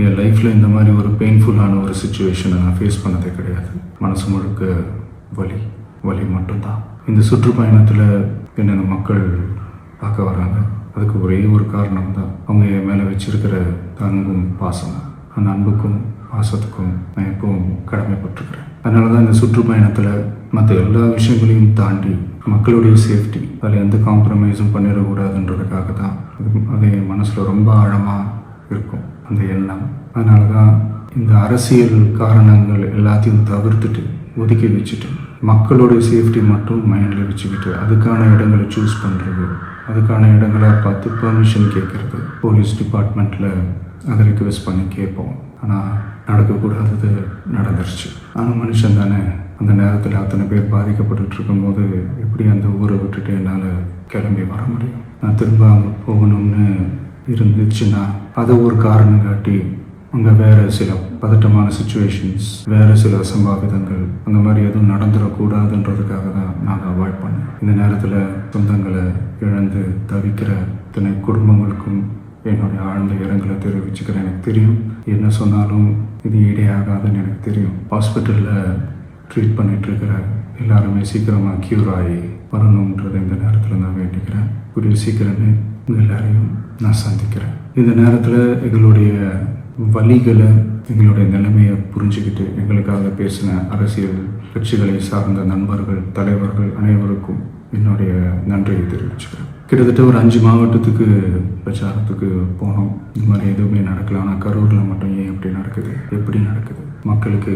என் லைஃப்பில் இந்த மாதிரி ஒரு பெயின்ஃபுல்லான ஒரு சுச்சுவேஷனை நான் ஃபேஸ் பண்ணதே கிடையாது. மனசு முழுக்க வலி மட்டும்தான். இந்த சுற்றுப்பயணத்தில் என்னென்ன மக்கள் பார்க்க வராங்க, அதுக்கு ஒரே ஒரு காரணம் தான், அவங்க என் மேலே வச்சிருக்கிற அன்பும் பாசமும். அந்த அன்புக்கும் பாசத்துக்கும் நான் எப்பவும் கடமைப்பட்டிருக்கிறேன். அதனால தான் இந்த சுற்றுப்பயணத்தில் மற்ற எல்லா விஷயங்களையும் தாண்டி மக்களுடைய சேஃப்டி, அதில் எந்த காம்ப்ரமைஸும் பண்ணிடக்கூடாதுன்றதுக்காக தான் அது என் மனசில் ரொம்ப ஆழமாக இருக்கும் அந்த எண்ணம். அதனால தான் இந்த அரசியல் காரணங்கள் எல்லாத்தையும் தவிர்த்துட்டு ஒதுக்கி வச்சுட்டு மக்களோட சேஃப்டி மட்டும் மைண்டில் வச்சுக்கிட்டு அதுக்கான இடங்களை சூஸ் பண்ணுறது, அதுக்கான இடங்களை பார்த்து பெர்மிஷன் கேட்குறது, போலீஸ் டிபார்ட்மெண்ட்டில் அதை ரிக்வெஸ்ட் பண்ணி கேட்போம். ஆனால் நடக்கக்கூடாதது நடந்துருச்சு. ஆனால் மனுஷன் தானே. அந்த நேரத்தில் அத்தனை பேர் பாதிக்கப்பட்டு இருக்கும்போது எப்படி அந்த ஊரை விட்டுட்டு என்னால் கிளம்பி வர முடியும்? நான் திரும்ப அங்கே போகணும்னு இருந்துச்சுன்னா அதை ஒரு காரணம் காட்டி அங்கே வேறு சில பதட்டமான சுச்சுவேஷன்ஸ், வேறு சில அசம்பாவிதங்கள் அந்த மாதிரி எதுவும் நடந்துடக்கூடாதுன்றதுக்காக தான் நான் அவாய்ட் பண்ணேன். இந்த நேரத்தில் சொந்தங்களை இழந்து தவிக்கிற இத்தனை குடும்பங்களுக்கும் என்னுடைய ஆழ்ந்த இரங்கலை தெரிவிச்சுக்கிறேன். எனக்கு தெரியும் என்ன சொன்னாலும் இது ஈடேயாகாதுன்னு எனக்கு தெரியும். ஹாஸ்பிட்டலில் ட்ரீட் பண்ணிகிட்ருக்கிற எல்லாருமே சீக்கிரமாக க்யூர் ஆகி வரணுன்றதை இந்த நேரத்தில் நான் வேண்டிக்கிறேன். கூடிய சீக்கிரமே உங்கள் எல்லாரையும் நான் சந்திக்கிறேன். இந்த நேரத்தில் எங்களுடைய வலிகளை, எங்களுடைய நிலைமையை புரிஞ்சுக்கிட்டு எங்களுக்காக பேசின அரசியல் கட்சிகளை சார்ந்த நண்பர்கள், தலைவர்கள் அனைவருக்கும் என்னுடைய நன்றியை தெரிவிச்சுக்கிறேன். கிட்டத்தட்ட ஒரு 5 மாவட்டத்துக்கு பிரச்சாரத்துக்கு போனோம். இந்த மாதிரி எதுவுமே நடக்கல. ஆனால் கரூரில் மட்டும் ஏன் எப்படி நடக்குது, எப்படி நடக்குது? மக்களுக்கு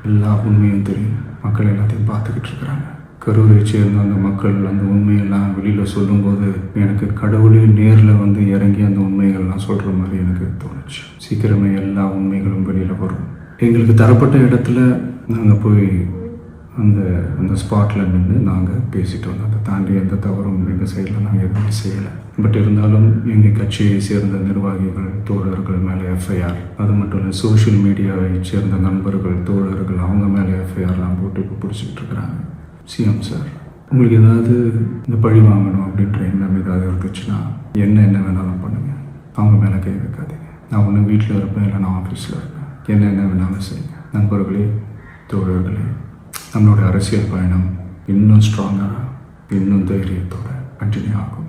எல்லா உண்மையும் தெரியும். மக்கள் எல்லாத்தையும் பார்த்துக்கிட்டு இருக்கிறாங்க. கரூரை சேர்ந்த அந்த மக்கள் அந்த உண்மையெல்லாம் வெளியில் சொல்லும்போது எனக்கு கடவுளே நேரில் வந்து இறங்கி அந்த உண்மைகள்லாம் சொல்கிற மாதிரி எனக்கு தோணுச்சு. சீக்கிரமே எல்லா உண்மைகளும் வெளியில் வரும். எங்களுக்கு தரப்பட்ட இடத்துல நாங்கள் போய் அந்த ஸ்பாட்டில் நின்று நாங்கள் பேசிட்டு வந்தோம். அதை தாண்டி எந்த தவறும் எங்கள் சைடில் நாங்கள் எதுவுமே செய்யலை. பட் இருந்தாலும் எங்கள் கட்சியை சேர்ந்த நிர்வாகிகள், தோழர்கள் மேலே எஃப்ஐஆர், அது மட்டும் இல்லை சோஷியல் மீடியாவை சேர்ந்த நண்பர்கள், தோழர்கள் அவங்க மேலே எஃப்ஐஆர்லாம் போட்டு இப்போ பிடிச்சிக்கிட்டு இருக்கிறாங்க. சிஎம் சார், உங்களுக்கு ஏதாவது இந்த பழி வாங்கணும் அப்படின்ற எண்ணம் ஏதாவது இருந்துச்சுன்னா என்ன வேணாலும் பண்ணுங்க. அவங்க மேலே கை வைக்காதீங்க. நான் ஒன்று வீட்டில் இருப்பேன், இல்லை நான் ஆஃபீஸில் இருப்பேன். என்ன வேணாலும் செய்யுங்க. நண்பர்களே, தோழர்களே, நம்மளோட அரசியல் பயணம் இன்னும் ஸ்ட்ராங்காக, இன்னும் தைரியத்தோடு கண்டினியூ ஆகும்.